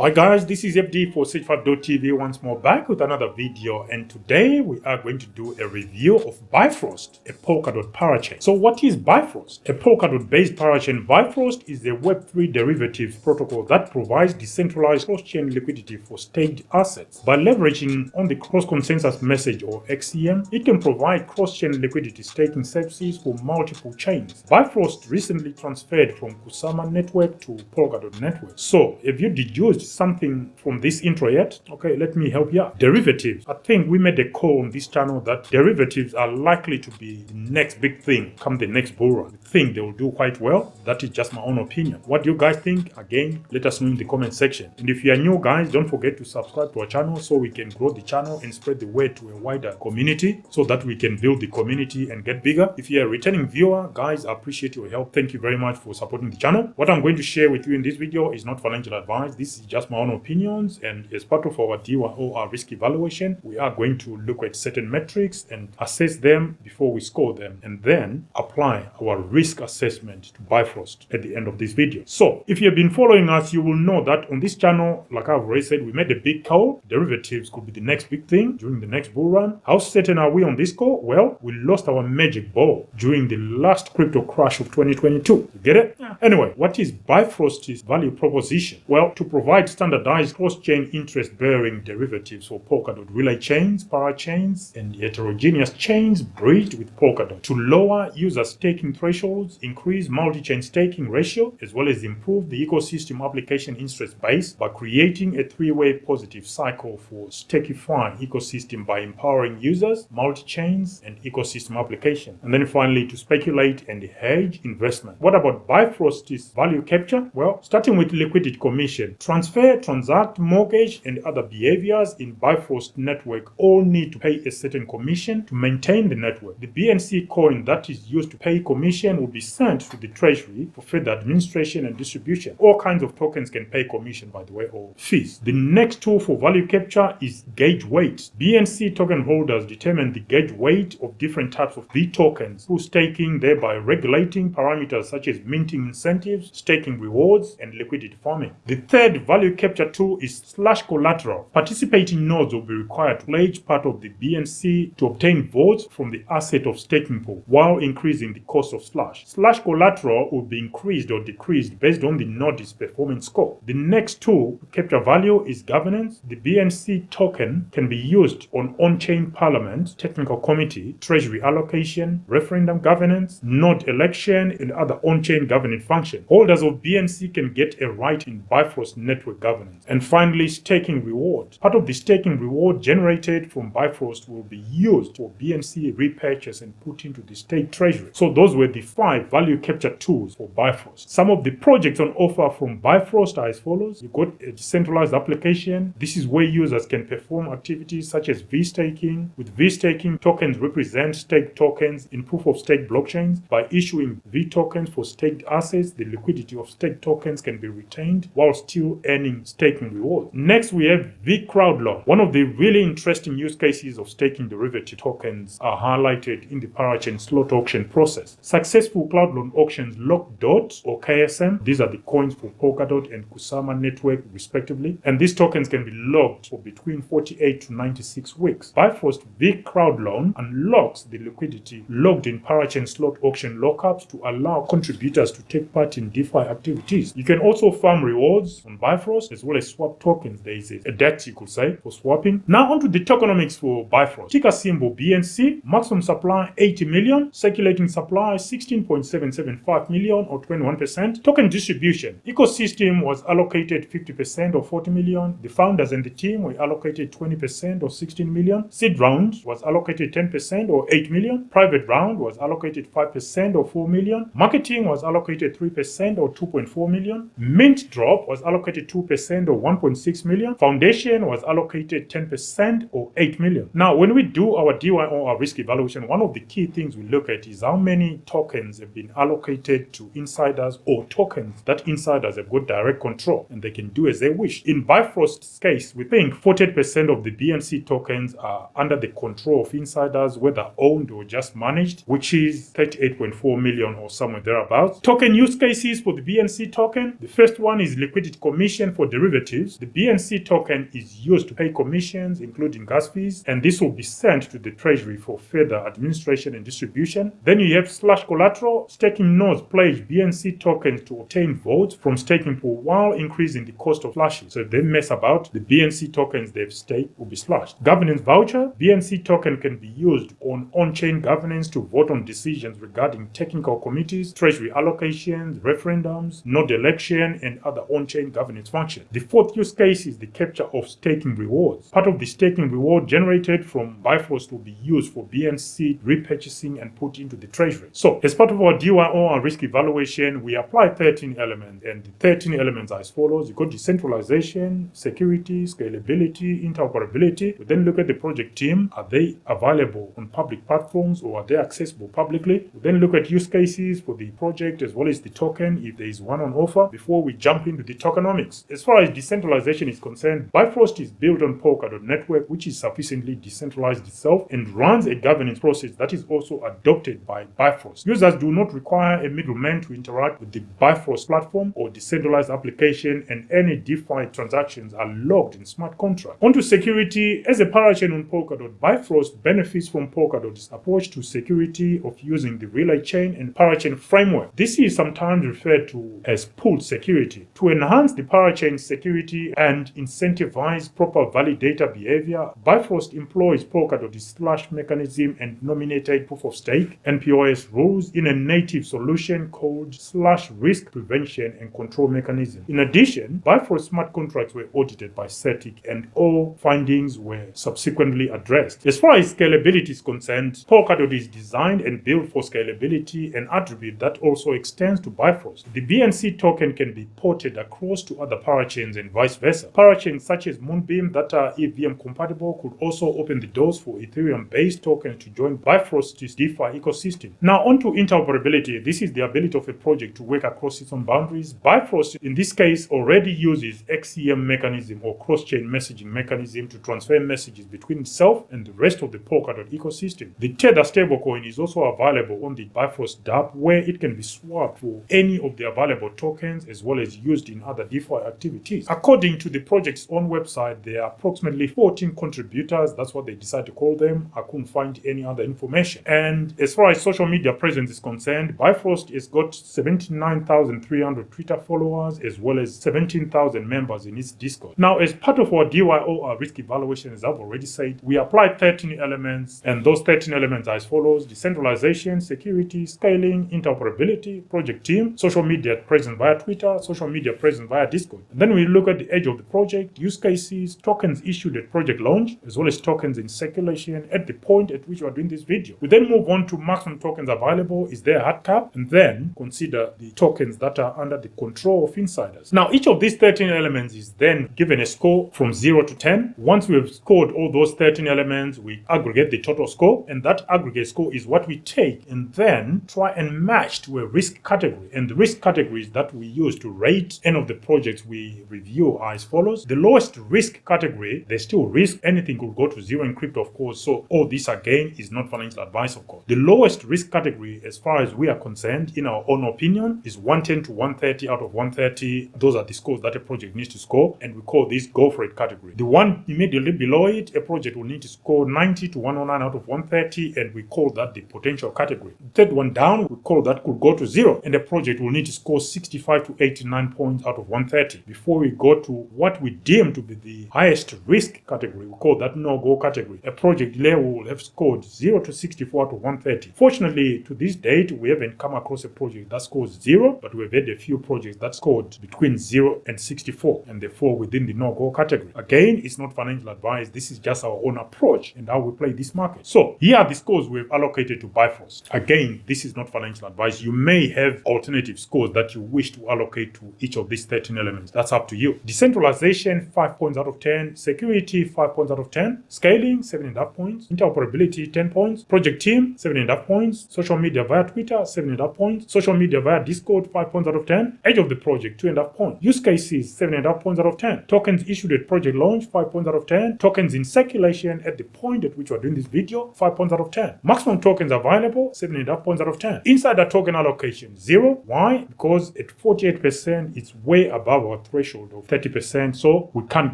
Hi guys, this is FD for Sage5.tv once more back with another video, and today we are going to do a review of Bifrost, a Polkadot parachain. So what is Bifrost? A Polkadot based parachain, Bifrost is a Web3 derivative protocol that provides decentralized cross-chain liquidity for staked assets. By leveraging on the cross-consensus message or XCM, it can provide cross-chain liquidity staking services for multiple chains. Bifrost recently transferred from Kusama network to Polkadot network. So if you deduced something from this intro yet, okay, let me help you out. Derivatives. I think we made a call on this channel that derivatives are likely to be the next big thing come the next bull run. I think they will do quite well. That is just my own opinion. What do you guys think? Again, let us know in the comment section. And if you are new guys, don't forget to subscribe to our channel so we can grow the channel and spread the word to a wider community so that we can build the community and get bigger. If you're a returning viewer, guys, I appreciate your help. Thank you very much for supporting the channel. What I'm going to share with you in this video is not financial advice. This is just my own opinions, and as part of our DYOR risk evaluation, we are going to look at certain metrics and assess them before we score them, and then apply our risk assessment to Bifrost at the end of this video. So if you have been following us, you will know that on this channel, like I've already said, we made a big call. Derivatives could be the next big thing during the next bull run. How certain are we on this call? Well, we lost our magic ball during the last crypto crash of 2022. You get it? Yeah. Anyway, what is Bifrost's value proposition? Well, to provide standardized cross-chain interest-bearing derivatives for Polkadot relay chains, parachains, and heterogeneous chains bridged with Polkadot, to lower user staking thresholds, increase multi-chain staking ratio, as well as improve the ecosystem application interest base by creating a three-way positive cycle for stakifying ecosystem by empowering users, multi-chains, and ecosystem application. And then finally, to speculate and hedge investment. What about Bifrost's value capture? Well, starting with liquidity commission, transfer, transact, mortgage, and other behaviors in Bifrost network all need to pay a certain commission to maintain the network. The BNC coin that is used to pay commission will be sent to the treasury for further administration and distribution. All kinds of tokens can pay commission, by the way, or fees. The next tool for value capture is gauge weight. BNC token holders determine the gauge weight of different types of V tokens through staking, thereby regulating parameters such as minting incentives, staking rewards, and liquidity farming. The third value capture tool is slash collateral. Participating nodes will be required to pledge part of the BNC to obtain votes from the asset of staking pool while increasing the cost of slash. Slash collateral will be increased or decreased based on the node's performance score. The next tool to capture value is governance. The BNC token can be used on-chain parliament, technical committee, treasury allocation, referendum governance, node election, and other on-chain governing functions. Holders of BNC can get a right in Bifrost network governance. And finally, staking reward. Part of the staking reward generated from Bifrost will be used for BNC repurchase and put into the state treasury. So those were the 5 value capture tools for Bifrost. Some of the projects on offer from Bifrost are as follows. You got a decentralized application. This is where users can perform activities such as V-staking. With V-staking, tokens represent staked tokens in proof-of-stake blockchains. By issuing V tokens for staked assets, the liquidity of staked tokens can be retained while still earning staking rewards. Next, we have V crowd loan. One of the really interesting use cases of staking derivative tokens are highlighted in the parachain slot auction process. Successful cloud loan auctions lock DOT or KSM. These are the coins for Polkadot and Kusama network respectively, and these tokens can be locked for between 48 to 96 weeks. Bifrost V crowd loan unlocks the liquidity locked in parachain slot auction lockups to allow contributors to take part in DeFi activities. You can also farm rewards on Bifrost as well as swap tokens. There is a debt, you could say, for swapping. Now onto the tokenomics for Bifrost. Ticker symbol BNC, maximum supply 80 million, circulating supply 16.775 million or 21%. Token distribution. Ecosystem was allocated 50% or 40 million. The founders and the team were allocated 20% or 16 million. Seed round was allocated 10% or 8 million. Private round was allocated 5% or 4 million. Marketing was allocated 3% or 2.4 million. Mint drop was allocated 2% or 1.6 million. Foundation was allocated 10% or 8 million. Now, when we do our DYOR risk evaluation, one of the key things we look at is how many tokens have been allocated to insiders or tokens that insiders have got direct control and they can do as they wish. In Bifrost's case, we think 40% of the BNC tokens are under the control of insiders, whether owned or just managed, which is 38.4 million or somewhere thereabouts. Token use cases for the BNC token. The first one is liquidity commission for derivatives, the BNC token is used to pay commissions, including gas fees, and this will be sent to the treasury for further administration and distribution. Then you have /collateral. Staking nodes pledge BNC tokens to obtain votes from staking pool while increasing the cost of slashes. So if they mess about, the BNC tokens they've staked will be slashed. Governance voucher. BNC token can be used on-chain governance to vote on decisions regarding technical committees, treasury allocations, referendums, node election, and other on-chain governance functions. The fourth use case is the capture of staking rewards. Part of the staking reward generated from Bifrost will be used for BNC repurchasing and put into the treasury. So, as part of our DYO and risk evaluation, we apply 13 elements, and the 13 elements are as follows. You got decentralization, security, scalability, interoperability. We then look at the project team. Are they available on public platforms or are they accessible publicly? We then look at use cases for the project as well as the token, if there is one on offer, before we jump into the tokenomics. As far as decentralization is concerned, Bifrost is built on Polkadot network, which is sufficiently decentralized itself and runs a governance process that is also adopted by Bifrost. Users do not require a middleman to interact with the Bifrost platform or decentralized application, and any DeFi transactions are logged in smart contracts. Onto security. As a parachain on Polkadot, Bifrost benefits from Polkadot's approach to security of using the relay chain and parachain framework. This is sometimes referred to as pooled security. To enhance the parachain security and incentivize proper validator behavior, Bifrost employs Polkadot's slash mechanism and nominated proof of stake (NPOS) rules in a native solution called slash risk prevention and control mechanism. In addition, Bifrost smart contracts were audited by CERTIC and all findings were subsequently addressed. As far as scalability is concerned, Polkadot is designed and built for scalability, an attribute that also extends to Bifrost. The BNC token can be ported across to other parachains and vice versa. Parachains such as Moonbeam that are EVM compatible could also open the doors for Ethereum-based tokens to join Bifrost's DeFi ecosystem. Now onto interoperability. This is the ability of a project to work across its own boundaries. Bifrost, in this case, already uses XCM mechanism or cross-chain messaging mechanism to transfer messages between itself and the rest of the Polkadot ecosystem. The Tether stablecoin is also available on the Bifrost dApp, where it can be swapped for any of the available tokens as well as used in other DeFi activities. According to the project's own website, there are approximately 14 contributors. That's what they decide to call them. I couldn't find any other information. And as far as social media presence is concerned, Bifrost has got 79,300 Twitter followers as well as 17,000 members in its Discord. Now, as part of our DYO, our risk evaluation, as I've already said, we applied 13 elements, and those 13 elements are as follows: decentralization, security, scaling, interoperability, project team, social media presence via Twitter, social media presence via Discord. And then we look at the edge of the project, use cases, tokens issued at project launch, as well as tokens in circulation at the point at which we are doing this video. We then move on to maximum tokens available, is there a hard cap, and then consider the tokens that are under the control of insiders. Now, each of these 13 elements is then given a score from 0 to 10. Once we have scored all those 13 elements, we aggregate the total score, and that aggregate score is what we take and then try and match to a risk category. And the risk categories that we use to rate any of the projects we review are as follows. The lowest risk category, there's still risk. Anything could go to zero in crypto, of course. So all this again is not financial advice, of course. The lowest risk category, as far as we are concerned, in our own opinion, is 110 to 130 out of 130. Those are the scores that a project needs to score, and we call this go for it category. The one immediately below it, a project will need to score 90 to 109 out of 130, and we call that the potential category. The third one down, we call that could go to zero, and a project will need to score 65 to 89 points out of 130 before we go to what we deem to be the highest risk category. We call that no-go category. A project level will have scored 0 to 64 out of 130. Fortunately, to this date, we haven't come across a project that scores 0, but we've had a few projects that scored between 0 and 64, and they fall within the no-go category. Again, it's not financial advice. This is just our own approach and how we play this market. So here are the scores we've allocated to Bifrost. Again, this is not financial advice. You may have alternative scores that you wish to allocate to each of these 13 elements. That's up to you. Decentralization, 5 points out of 10. Security, 5 points out of 10. Scaling, 7.5 points. Interoperability, 10 points. Project team, 7.5 points. Social media via Twitter, 7.5 points. Social media via Discord, 5 points out of 10. Edge of the project, 2.5 points. Use cases, 7.5 points out of 10. Tokens issued at project launch, 5 points out of 10. Tokens in circulation at the point at which we're doing this video, 5 points out of 10. Maximum tokens available, 7.5 points out of 10. Insider token allocation, 0. Why? Because at 48%, it's way above our our threshold of 30%, so we can't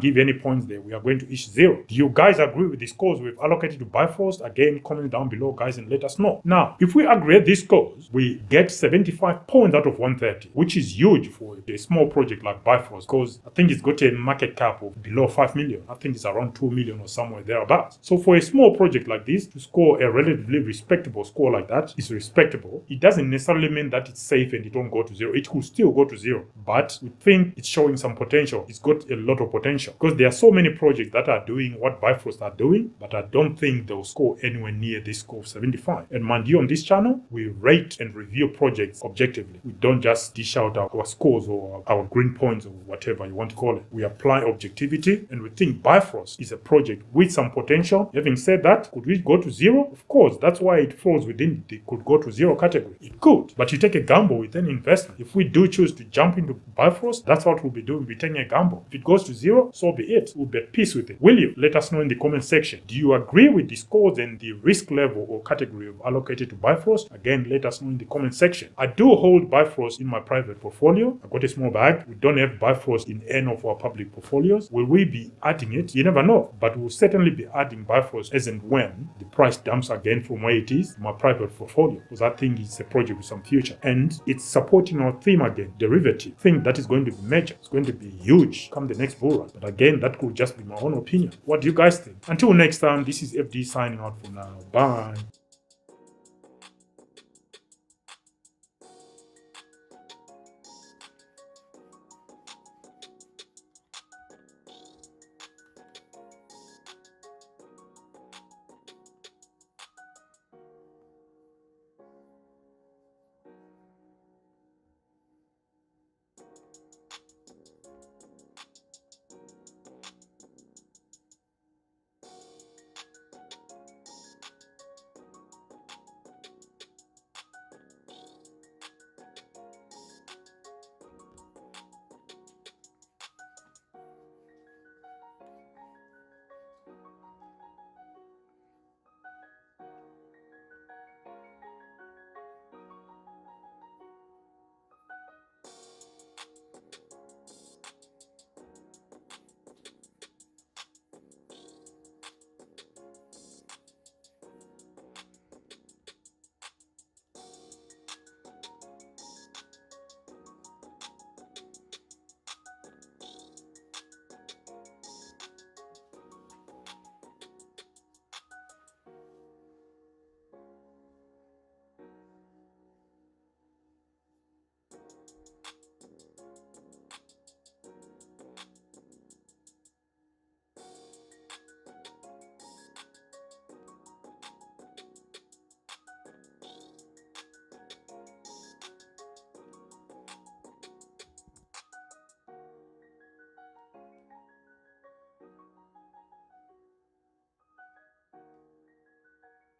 give any points there. We are going to issue 0. Do you guys agree with the scores we've allocated to Bifrost? Again, comment down below, guys, and let us know. Now, if we aggregate these scores, we get 75 points out of 130, which is huge for a small project like Bifrost, because I think it's got a market cap of below 5 million. I think it's around 2 million or somewhere thereabouts. So for a small project like this, to score a relatively respectable score like that is respectable. It doesn't necessarily mean that it's safe and it won't go to 0. It could still go to 0, but we think it's showing some potential. It's got a lot of potential, because there are so many projects that are doing what Bifrost are doing, but I don't think they'll score anywhere near this score of 75. And mind you, on this channel, we rate and review projects objectively. We don't just dish out our scores or our green points or whatever you want to call it. We apply objectivity, and we think Bifrost is a project with some potential. Having said that, could we go to 0? Of course, that's why it falls within the could go to 0 category. It could, but you take a gamble with any investment. If we do choose to jump into Bifrost, that's what we'll be doing. We're taking a gamble. If it goes to 0, so be it. We'll be at peace with it. Will you? Let us know in the comment section. Do you agree with the scores and the risk level or category of allocated to Bifrost? Again, let us know in the comment section. I do hold Bifrost in my private portfolio. I got a small bag. We don't have Bifrost in any of our public portfolios. Will we be adding it? You never know, but we'll certainly be adding Bifrost as and when the price dumps again from where it is in my private portfolio, because I think it's a project with some future, and it's supporting our theme again, derivative thing that is going to be major. It's going to be huge come the next bull run. But again, that could just be my own opinion. What do you guys think? Until next time, this is FD signing out for now. Bye.